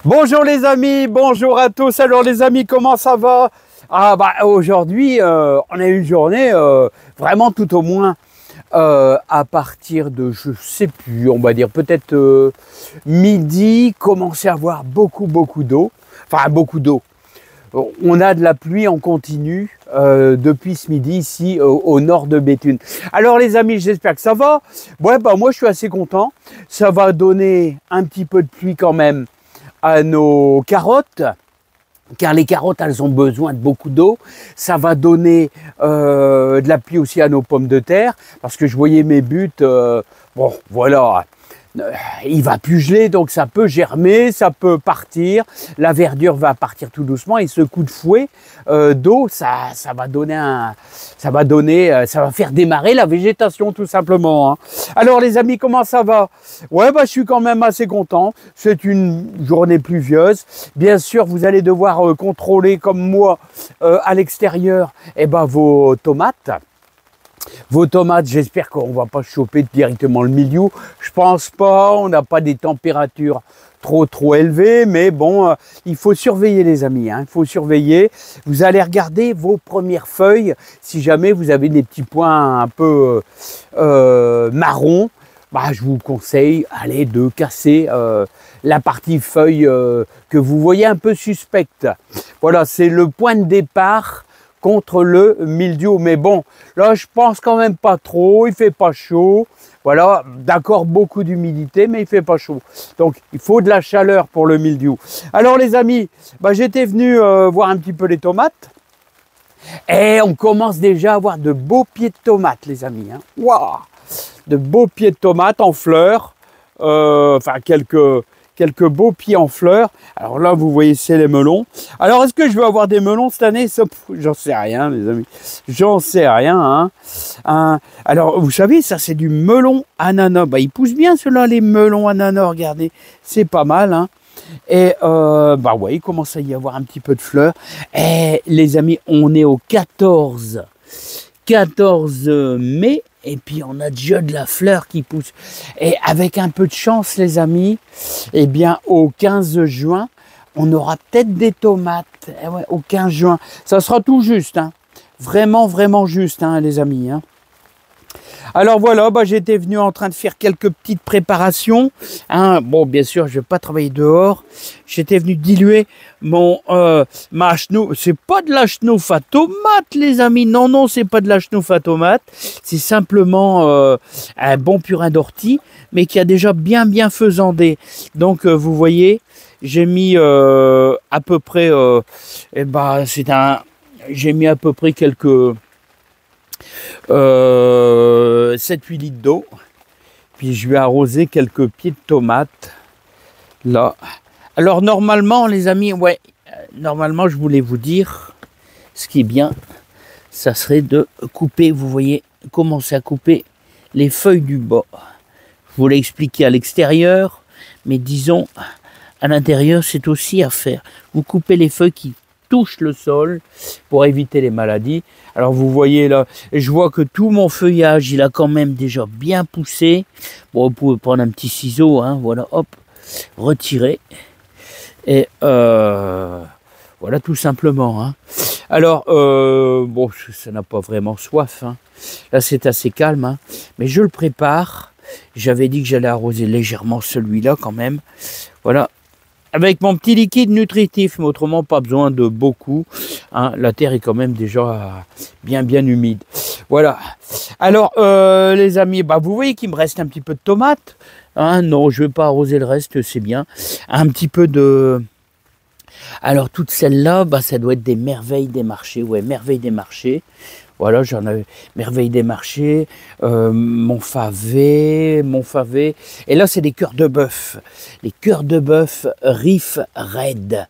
Bonjour les amis, bonjour à tous. Alors les amis, comment ça va? Aujourd'hui, on a eu une journée vraiment tout au moins à partir de, je sais plus, on va dire peut-être midi, commencer à avoir beaucoup d'eau. Enfin beaucoup d'eau. On a de la pluie en continu depuis ce midi ici au nord de Béthune. Alors les amis, j'espère que ça va. Ouais, moi je suis assez content. Ça va donner un petit peu de pluie quand même à nos carottes, car les carottes, elles ont besoin de beaucoup d'eau. Ça va donner de la pluie aussi à nos pommes de terre, parce que je voyais mes buts, bon, voilà, il va plus geler, donc ça peut germer, ça peut partir, la verdure va partir tout doucement, et ce coup de fouet d'eau, ça va faire démarrer la végétation tout simplement, hein. Alors les amis, comment ça va? Ouais, je suis quand même assez content. C'est une journée pluvieuse. Bien sûr, vous allez devoir contrôler comme moi à l'extérieur vos tomates. Vos tomates, j'espère qu'on ne va pas choper directement le mildiou. Je pense pas, on n'a pas des températures trop élevées, mais bon, il faut surveiller les amis, hein, il faut surveiller. Vous allez regarder vos premières feuilles, si jamais vous avez des petits points un peu marron, je vous conseille, allez, de casser la partie feuille que vous voyez un peu suspecte. Voilà, c'est le point de départ contre le mildiou. Mais bon, là, je pense quand même pas trop. Il fait pas chaud. Voilà, d'accord, beaucoup d'humidité, mais il fait pas chaud. Donc, il faut de la chaleur pour le mildiou. Alors, les amis, j'étais venu voir un petit peu les tomates. Et on commence déjà à avoir de beaux pieds de tomates, les amis, hein. Waouh! De beaux pieds de tomates en fleurs. Quelques beaux pieds en fleurs. Alors là, vous voyez, c'est les melons. Alors, est-ce que je vais avoir des melons cette année? J'en sais rien, les amis. J'en sais rien, hein. Alors, vous savez, ça, c'est du melon ananas. Ils poussent bien, ceux-là, les melons ananas. Regardez, c'est pas mal, hein. Et, ouais, il commence à y avoir un petit peu de fleurs. Et, les amis, on est au 14 mai. Et puis, on a déjà de la fleur qui pousse. Et avec un peu de chance, les amis, au 15 juin, on aura peut-être des tomates. Et ouais, au 15 juin. Ça sera tout juste, hein. Vraiment juste, hein, les amis, hein. Alors voilà, j'étais venu en train de faire quelques petites préparations, hein. Bon, bien sûr, je ne vais pas travailler dehors. J'étais venu diluer ma chenouf. C'est pas de la chenouf à tomate, les amis. Non, c'est pas de la chenouf à tomate. C'est simplement un bon purin d'ortie, mais qui a déjà bien faisandé. Donc, vous voyez, j'ai mis à peu près, j'ai mis à peu près quelques 7-8 litres d'eau. Puis je vais arroser quelques pieds de tomates. Là. Alors normalement, les amis, normalement, je voulais vous dire, ce qui est bien, ça serait de couper, vous voyez, commencer à couper les feuilles du bas. Je vous l'ai expliqué à l'extérieur, mais disons, à l'intérieur, c'est aussi à faire. Vous coupez les feuilles qui touche le sol pour éviter les maladies. Alors vous voyez là, je vois que tout mon feuillage, il a quand même déjà bien poussé. Bon, vous pouvez prendre un petit ciseau, hein, voilà, hop, retirer. Et voilà, tout simplement, hein. Alors, ça n'a pas vraiment soif, hein. Là, c'est assez calme, hein. Mais je le prépare. J'avais dit que j'allais arroser légèrement celui-là quand même. Voilà. Avec mon petit liquide nutritif, mais autrement pas besoin de beaucoup, hein. La terre est quand même déjà bien humide. Voilà. Alors les amis, vous voyez qu'il me reste un petit peu de tomates, hein. Non, je ne vais pas arroser le reste, c'est bien. Un petit peu de... Alors toutes celles-là, ça doit être des merveilles des marchés. Ouais, merveilles des marchés. Voilà, j'en avais merveille des marchés, mon favé. Et là, c'est des cœurs de bœuf. Les cœurs de bœuf Riff Red.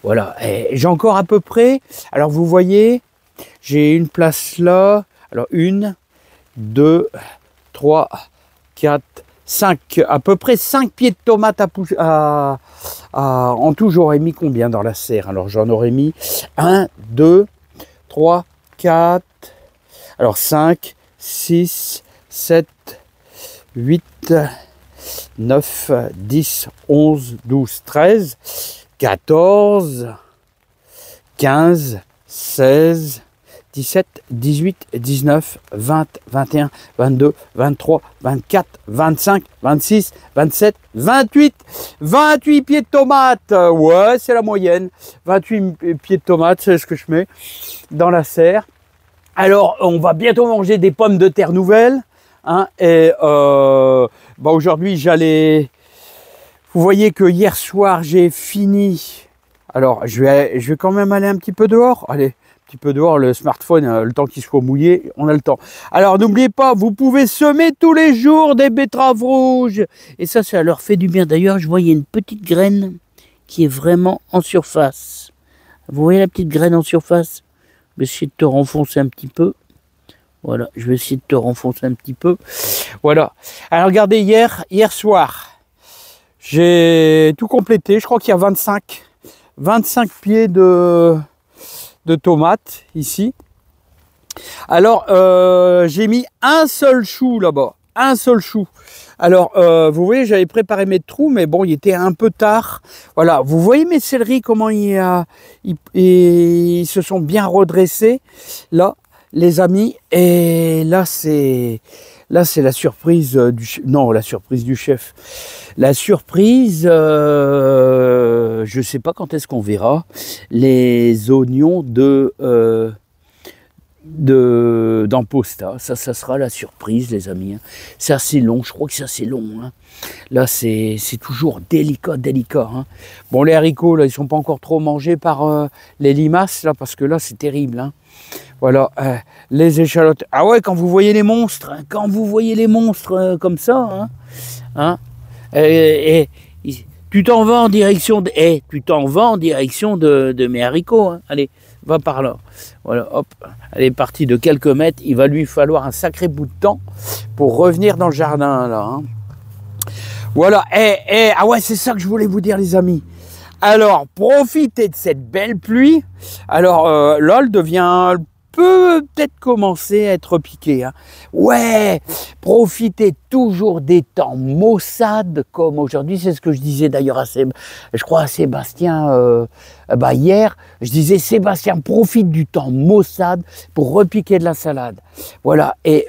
Voilà. J'ai encore à peu près, alors vous voyez, j'ai une place là. Alors 1, 2, 3, 4, 5, à peu près 5 pieds de tomates en tout. J'aurais mis combien dans la serre? Alors j'en aurais mis 1, 2, 3, 4, alors 5, 6, 7, 8, 9, 10, 11, 12, 13, 14, 15, 16, 17, 18, 19, 20, 21, 22, 23, 24, 25, 26, 27, 28. 28 pieds de tomates. Ouais, c'est la moyenne. 28 pieds de tomates, c'est ce que je mets dans la serre. Alors, on va bientôt manger des pommes de terre nouvelles. Hein, et aujourd'hui, j'allais... Vous voyez que hier soir, j'ai fini. Alors, je vais quand même aller un petit peu dehors. Allez. Petit peu dehors, le smartphone, le temps qu'il soit mouillé, on a le temps. Alors n'oubliez pas, vous pouvez semer tous les jours des betteraves rouges. Et ça leur fait du bien. D'ailleurs, je voyais une petite graine qui est vraiment en surface. Vous voyez la petite graine en surface? Je vais essayer de te renfoncer un petit peu. Voilà, je vais essayer de te renfoncer un petit peu. Voilà. Alors regardez, hier soir, j'ai tout complété. Je crois qu'il y a 25 pieds de tomates ici. Alors j'ai mis un seul chou là-bas, un seul chou. Alors vous voyez, j'avais préparé mes trous, mais bon, il était un peu tard. Voilà, vous voyez mes céleris, comment ils se sont bien redressés là, les amis. Et là c'est la surprise du chef. Non, la surprise du chef. La surprise, je ne sais pas quand est-ce qu'on verra les oignons d'Amposta. Ça sera la surprise, les amis. C'est assez long, je crois que c'est assez long. Hein. Là, c'est toujours délicat. Hein. Bon, les haricots, là, ils ne sont pas encore trop mangés par les limaces, là, parce que là, c'est terrible. Hein. Voilà, les échalotes. Ah ouais, quand vous voyez les monstres, comme ça, hein, tu t'en vas en direction de mes haricots. Hein. Allez, va par là. Voilà, hop, elle est partie de quelques mètres. Il va lui falloir un sacré bout de temps pour revenir dans le jardin, là. Hein. Voilà, ah ouais, c'est ça que je voulais vous dire, les amis. Alors, profitez de cette belle pluie. Alors, là, elle devient... peut peut-être commencer à être piqué. Hein. Ouais, profitez toujours des temps maussades comme aujourd'hui. C'est ce que je disais d'ailleurs à Sébastien hier. Je disais, Sébastien, profite du temps maussade pour repiquer de la salade. Voilà, et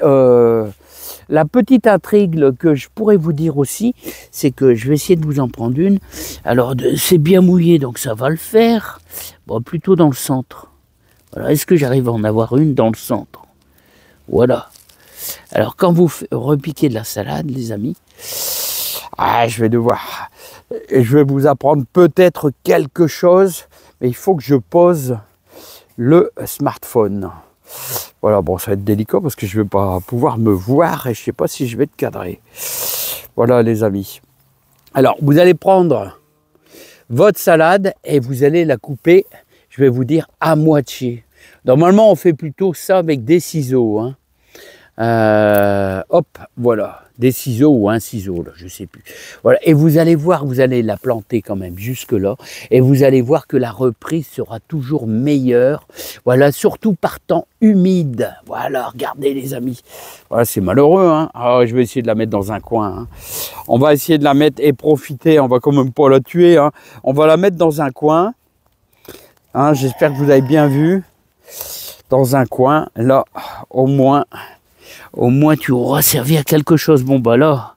la petite intrigue que je pourrais vous dire aussi, c'est que je vais essayer de vous en prendre une. Alors, c'est bien mouillé, donc ça va le faire. Bon, plutôt dans le centre. Voilà. Est-ce que j'arrive à en avoir une dans le centre? Voilà. Alors, quand vous repiquez de la salade, les amis, je vais vous apprendre peut-être quelque chose, mais il faut que je pose le smartphone. Voilà, bon, ça va être délicat parce que je ne vais pas pouvoir me voir et je ne sais pas si je vais être cadré. Voilà, les amis. Alors, vous allez prendre votre salade et vous allez la couper, je vais vous dire, à moitié. Normalement, on fait plutôt ça avec des ciseaux. Hein. Hop, voilà. Des ciseaux ou un ciseau, là, je ne sais plus. Voilà. Et vous allez voir, vous allez la planter quand même jusque-là. Et vous allez voir que la reprise sera toujours meilleure. Voilà, surtout par temps humide. Voilà, regardez les amis. Voilà, c'est malheureux. Hein. Ah, je vais essayer de la mettre dans un coin. Hein. On va essayer de la mettre et profiter. On va quand même pas la tuer. Hein. On va la mettre dans un coin. Hein, j'espère que vous avez bien vu. Dans un coin, là, au moins tu auras servi à quelque chose. Bon, bah là,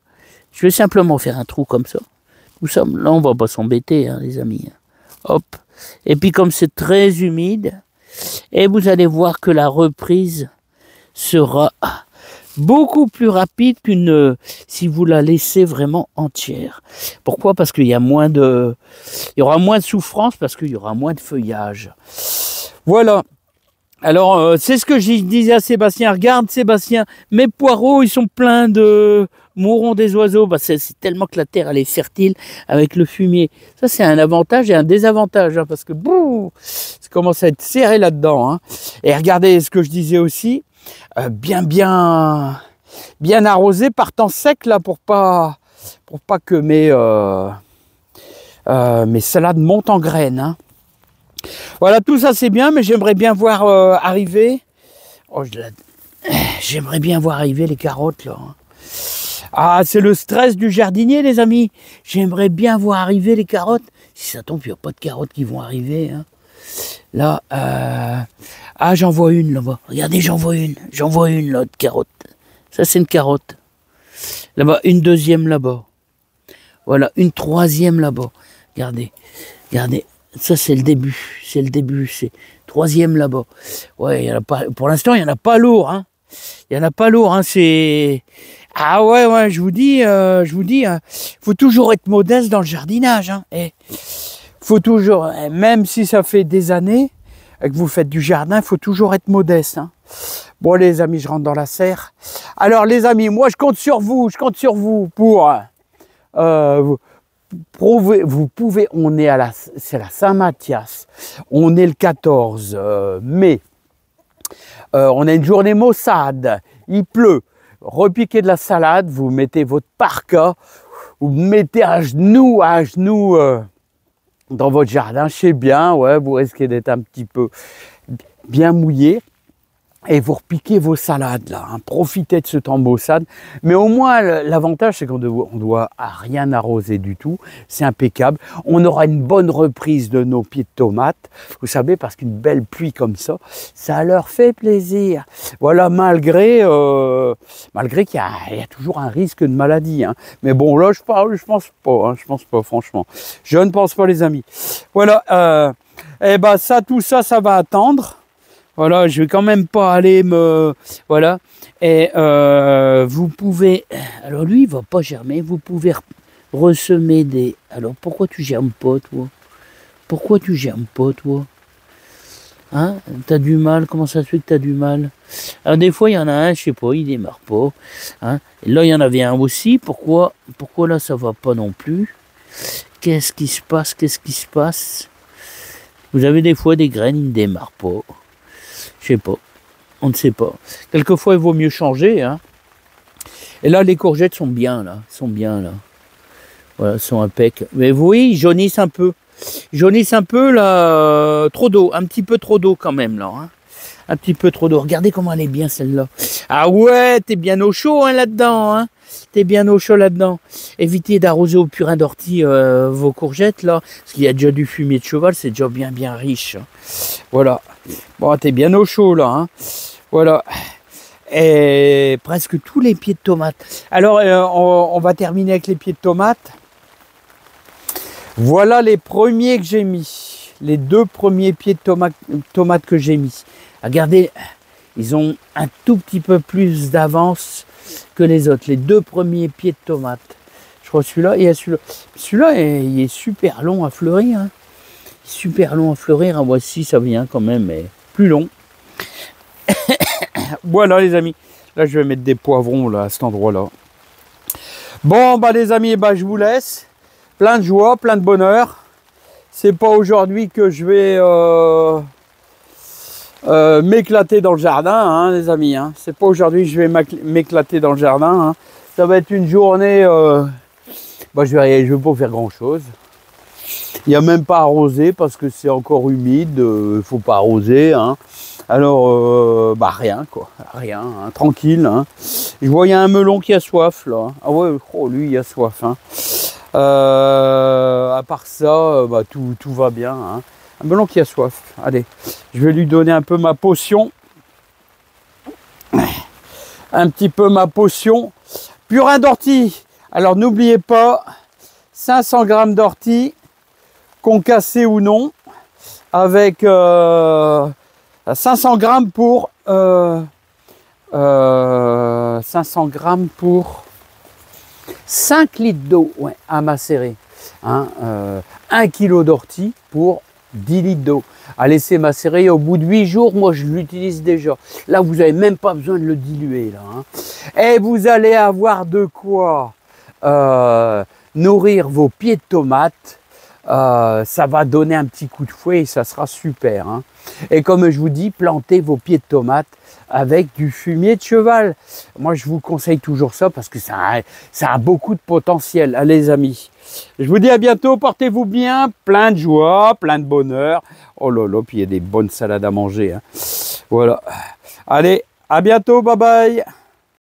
je vais simplement faire un trou comme ça. Là, on va pas s'embêter, hein, les amis. Hop. Et puis, comme c'est très humide, et vous allez voir que la reprise sera beaucoup plus rapide qu'une si vous la laissez vraiment entière. Pourquoi? Parce qu'il y aura moins de souffrance, parce qu'il y aura moins de feuillage. Voilà. Alors, c'est ce que je disais à Sébastien. Regarde, Sébastien, mes poireaux, ils sont pleins de mourons des oiseaux. Bah, c'est tellement que la terre, elle est fertile avec le fumier. Ça, c'est un avantage et un désavantage, hein, parce que bouh, ça commence à être serré là-dedans. Hein. Et regardez ce que je disais aussi, bien arrosé par temps sec, là, pour pas que mes salades montent en graines. Hein. Voilà, tout ça c'est bien, mais j'aimerais bien voir arriver. J'aimerais bien voir arriver les carottes là. Ah, c'est le stress du jardinier, les amis. J'aimerais bien voir arriver les carottes. Si ça tombe, il n'y a pas de carottes qui vont arriver. Hein. Là, ah, j'en vois une là-bas. Regardez, j'en vois une là, de carotte. Ça, c'est une carotte. Là-bas, une deuxième là-bas. Voilà, une troisième là-bas. Regardez, regardez. Ça, c'est le début. C'est le début. C'est troisième là-bas. Ouais, y en a pas, pour l'instant, il n'y en a pas lourd. Hein. Il n'y en a pas lourd. Hein. C'est... Ah ouais, je vous dis, faut toujours être modeste dans le jardinage. Hein. Et faut toujours, même si ça fait des années que vous faites du jardin, il faut toujours être modeste. Hein. Bon les amis, je rentre dans la serre. Alors les amis, moi je compte sur vous pour vous pouvez, on est c'est la Saint-Mathias, on est le 14 mai, on a une journée maussade, il pleut. Repiquez de la salade, vous mettez votre parka, vous mettez à genoux dans votre jardin, je sais bien, ouais, vous risquez d'être un petit peu bien mouillé. Et vous repiquez vos salades là, hein. Profitez de ce temps maussade. Mais au moins l'avantage c'est qu'on doit rien arroser du tout, c'est impeccable. On aura une bonne reprise de nos pieds de tomates, vous savez, parce qu'une belle pluie comme ça leur fait plaisir. Voilà, malgré qu'il y a toujours un risque de maladie. Hein. Mais bon là je pense pas, hein, je pense pas franchement. Je ne pense pas les amis. Voilà, et ben tout ça va attendre. Voilà, je vais quand même pas aller me... Voilà. Et vous pouvez... Alors lui, il va pas germer. Vous pouvez ressemer des... Alors pourquoi tu germes pas, toi? Pourquoi tu germes pas, toi? Hein? T'as du mal? Comment ça se fait que t'as du mal? Alors des fois, il y en a un, je sais pas, il démarre pas. Hein? Et là, il y en avait un aussi. Pourquoi là, ça va pas non plus? Qu'est-ce qui se passe? Qu'est-ce qui se passe? Vous avez des fois des graines, ils ne démarrent pas. Je sais pas, on ne sait pas. Quelquefois, il vaut mieux changer. Hein. Et là, les courgettes sont bien là. Voilà, sont impec. Mais vous voyez, ils jaunissent un peu. Ils jaunissent un peu là. Trop d'eau, un petit peu trop d'eau quand même là. Hein. Un petit peu trop d'eau. Regardez comment elle est bien celle-là. Ah ouais, t'es bien au chaud hein, là-dedans. Hein. T'es bien au chaud là-dedans. Évitez d'arroser au purin d'ortie vos courgettes là. Parce qu'il y a déjà du fumier de cheval, c'est déjà bien riche. Voilà. Bon, t'es bien au chaud là. Hein. Voilà. Et presque tous les pieds de tomates. Alors, on va terminer avec les pieds de tomates. Voilà les premiers que j'ai mis. Les 2 premiers pieds de tomates que j'ai mis. Regardez, ils ont un tout petit peu plus d'avance que les autres. Les 2 premiers pieds de tomates. Je crois celui-là et celui-là. Celui-là, il est super long à fleurir. Hein. Super long à fleurir. Voici, ça vient quand même, mais plus long. Voilà les amis. Là, je vais mettre des poivrons là, à cet endroit-là. Bon, bah les amis, bah, je vous laisse. Plein de joie, plein de bonheur. C'est pas aujourd'hui que je vais m'éclater dans le jardin, hein, les amis. Hein. C'est pas aujourd'hui que je vais m'éclater dans le jardin. Hein. Ça va être une journée... bah, je vais pas faire grand-chose. Il n'y a même pas arrosé parce que c'est encore humide. Il faut pas arroser. Hein. Alors, bah rien quoi. Rien, hein, tranquille. Hein. Je vois, il y a un melon qui a soif là. Ah ouais, oh, lui, il a soif. Hein. À part ça, bah, tout va bien. Hein. Un melon qui a soif. Allez, je vais lui donner un peu ma potion. Un petit peu ma potion. Purin d'ortie. Alors n'oubliez pas, 500 g d'ortie, concassé ou non, avec 500 g pour 500 g pour 5 litres d'eau, ouais, à macérer. Hein, 1 kg d'ortie pour 10 litres d'eau. À laisser macérer au bout de 8 jours, moi je l'utilise déjà. Là, vous n'avez même pas besoin de le diluer. Là, hein. Et vous allez avoir de quoi nourrir vos pieds de tomates. Ça va donner un petit coup de fouet et ça sera super. Hein. Et comme je vous dis, plantez vos pieds de tomates avec du fumier de cheval. Moi, je vous conseille toujours ça parce que ça a beaucoup de potentiel. Allez, les amis. Je vous dis à bientôt. Portez-vous bien. Plein de joie, plein de bonheur. Oh là là, puis il y a des bonnes salades à manger. Hein. Voilà. Allez, à bientôt. Bye bye.